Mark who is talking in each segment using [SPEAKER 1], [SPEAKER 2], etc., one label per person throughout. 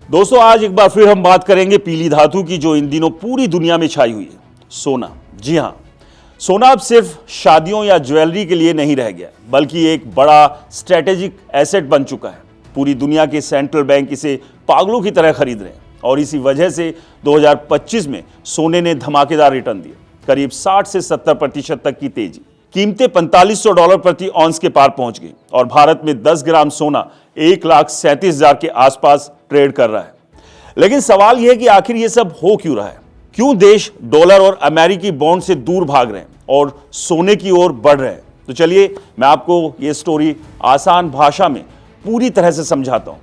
[SPEAKER 1] दोस्तों आज एक बार फिर हम बात करेंगे पीली धातु की जो इन दिनों पूरी दुनिया में छाई हुई है, सोना। जी हां, सोना अब सिर्फ शादियों या ज्वेलरी के लिए नहीं रह गया, बल्कि एक बड़ा स्ट्रेटेजिक एसेट बन चुका है। पूरी दुनिया के सेंट्रल बैंक इसे पागलों की तरह खरीद रहे हैं और इसी वजह से 2025 में सोने ने धमाकेदार रिटर्न दिए, करीब 60 से 70% तक की तेजी। कीमतें $4500 प्रति ऑन्स के पार पहुंच गई और भारत में 10 ग्राम सोना 1,37,000 के आसपास ट्रेड कर रहा है। लेकिन सवाल यह है कि आखिर यह सब हो क्यों रहा है? क्यों देश डॉलर और अमेरिकी बॉन्ड से दूर भाग रहे हैं और सोने की ओर बढ़ रहे हैं? तो चलिए मैं आपको यह स्टोरी आसान भाषा में पूरी तरह से समझाता हूं।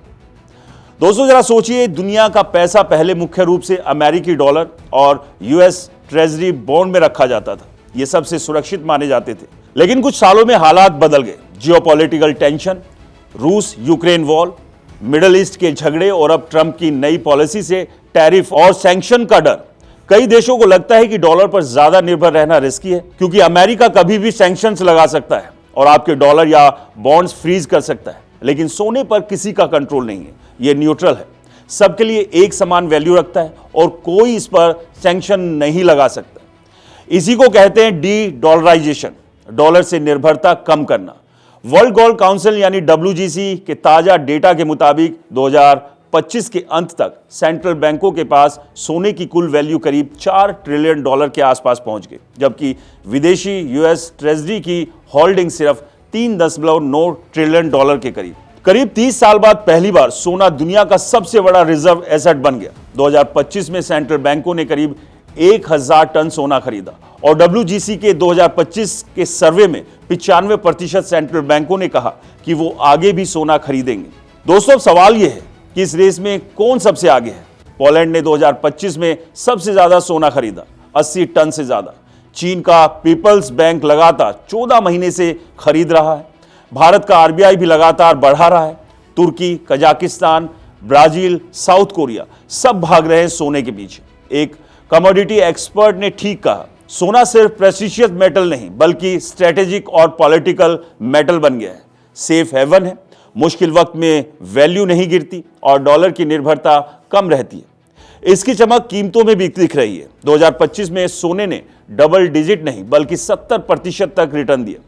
[SPEAKER 1] दोस्तों जरा सोचिए, दुनिया का पैसा पहले मुख्य रूप से अमेरिकी डॉलर और यूएस ट्रेजरी बॉन्ड में रखा जाता था। ये सबसे सुरक्षित माने जाते थे। लेकिन कुछ सालों में हालात बदल गए। जियोपॉलिटिकल टेंशन, रूस यूक्रेन वॉर, मिडिल ईस्ट के झगड़े और अब ट्रंप की नई पॉलिसी से टैरिफ और सैंक्शन का डर। कई देशों को लगता है कि डॉलर पर ज्यादा निर्भर रहना रिस्की है, क्योंकि अमेरिका कभी भी सैंक्शंस लगा सकता है और आपके डॉलर या बॉन्ड्स फ्रीज कर सकता है। लेकिन सोने पर किसी का कंट्रोल नहीं है, यह न्यूट्रल है, सबके लिए एक समान वैल्यू रखता है और कोई इस पर सैंक्शन नहीं लगा सकता। इसी को कहते हैं डी डॉलराइजेशन, डॉलर से निर्भरता कम करना। वर्ल्ड गोल्ड काउंसिल यानी WGC के ताजा डेटा के मुताबिक 2025 के अंत तक सेंट्रल बैंकों के पास सोने की कुल वैल्यू करीब $4 ट्रिलियन के आसपास पहुंच गई, जबकि विदेशी यूएस ट्रेजरी की होल्डिंग सिर्फ $3.9 ट्रिलियन के करीब 30 साल बाद पहली बार सोना दुनिया का सबसे बड़ा रिजर्व एसेट बन गया। 2025 में सेंट्रल बैंकों ने करीब 1000 टन सोना खरीदा और WGC के 2025 के सर्वे में 95% सेंट्रल बैंकों ने कहा कि वो आगे भी सोना खरीदेंगे। दोस्तों अब सवाल यह है कि इस रेस में कौन सबसे आगे है? पोलैंड ने 2025 में सबसे ज्यादा सोना खरीदा, 80 टन से ज्यादा। चीन का पीपल्स बैंक लगातार 14 महीने से खरीद रहा है। भारत का RBI भी लगातार बढ़ा रहा है। तुर्की, कजाकिस्तान, ब्राजील, साउथ कोरिया सब भाग रहे हैं सोने के पीछे। एक कमोडिटी एक्सपर्ट ने ठीक कहा, सोना सिर्फ प्रेसिशियस मेटल नहीं बल्कि स्ट्रेटेजिक और पॉलिटिकल मेटल बन गया है। सेफ हेवन है, मुश्किल वक्त में वैल्यू नहीं गिरती और डॉलर की निर्भरता कम रहती है। इसकी चमक कीमतों में भी दिख रही है। 2025 में सोने ने डबल डिजिट नहीं बल्कि 70% तक रिटर्न दिया।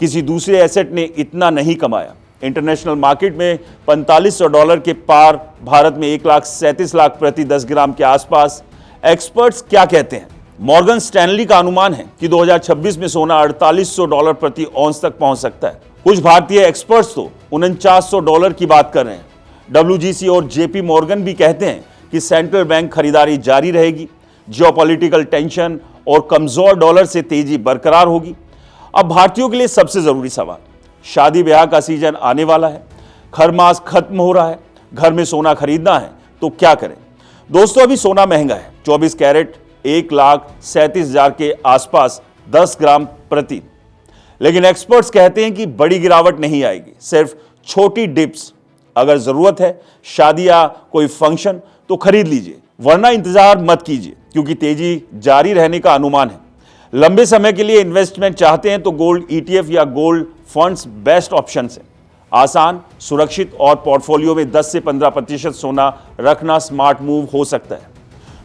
[SPEAKER 1] किसी दूसरे एसेट ने इतना नहीं कमाया। इंटरनेशनल मार्केट में $4500 के पार, भारत में 1,37,00,000 प्रति 10 ग्राम के आसपास। एक्सपर्ट्स क्या कहते हैं? मॉर्गन स्टैनली का अनुमान है कि 2026 में सोना $4800 प्रति औंस तक पहुंच सकता है। कुछ भारतीय एक्सपर्ट्स तो $4900 की बात कर रहे हैं। WGC और JP मॉर्गन भी कहते हैं कि सेंट्रल बैंक खरीदारी जारी रहेगी। जियोपॉलिटिकल टेंशन और कमजोर डॉलर से तेजी बरकरार होगी। अब भारतीयों के लिए सबसे जरूरी सवाल, शादी ब्याह का सीजन आने वाला है, खरमास खत्म हो रहा है, घर में सोना खरीदना है तो क्या करें? दोस्तों अभी सोना महंगा है, 24 कैरेट 1,37,000 के आसपास 10 ग्राम प्रति। लेकिन एक्सपर्ट्स कहते हैं कि बड़ी गिरावट नहीं आएगी, सिर्फ छोटी डिप्स। अगर जरूरत है, शादी या कोई फंक्शन, तो खरीद लीजिए, वरना इंतजार मत कीजिए, क्योंकि तेजी जारी रहने का अनुमान है। लंबे समय के लिए इन्वेस्टमेंट चाहते हैं तो गोल्ड ETF या गोल्ड फंड्स बेस्ट ऑप्शन है। आसान, सुरक्षित और पोर्टफोलियो में 10 से 15% सोना रखना स्मार्ट मूव हो सकता है।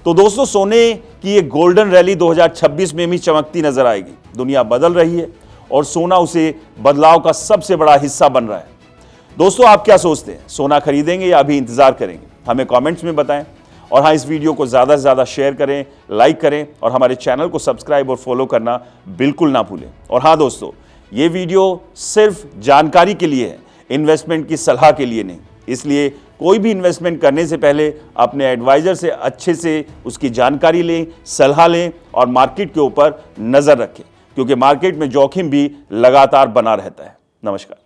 [SPEAKER 1] तो दोस्तों सोने की ये गोल्डन रैली 2026 में भी चमकती नजर आएगी। दुनिया बदल रही है और सोना उसे बदलाव का सबसे बड़ा हिस्सा बन रहा है। दोस्तों आप क्या सोचते हैं? सोना खरीदेंगे या अभी इंतजार करेंगे? हमें कमेंट्स में बताएं। और हाँ, इस वीडियो को ज़्यादा से ज़्यादा शेयर करें, लाइक करें और हमारे चैनल को सब्सक्राइब और फॉलो करना बिल्कुल ना भूलें। और हाँ दोस्तों, ये वीडियो सिर्फ जानकारी के लिए है, इन्वेस्टमेंट की सलाह के लिए नहीं। इसलिए कोई भी इन्वेस्टमेंट करने से पहले अपने एडवाइज़र से अच्छे से उसकी जानकारी लें, सलाह लें और मार्केट के ऊपर नज़र रखें, क्योंकि मार्केट में जोखिम भी लगातार बना रहता है। नमस्कार।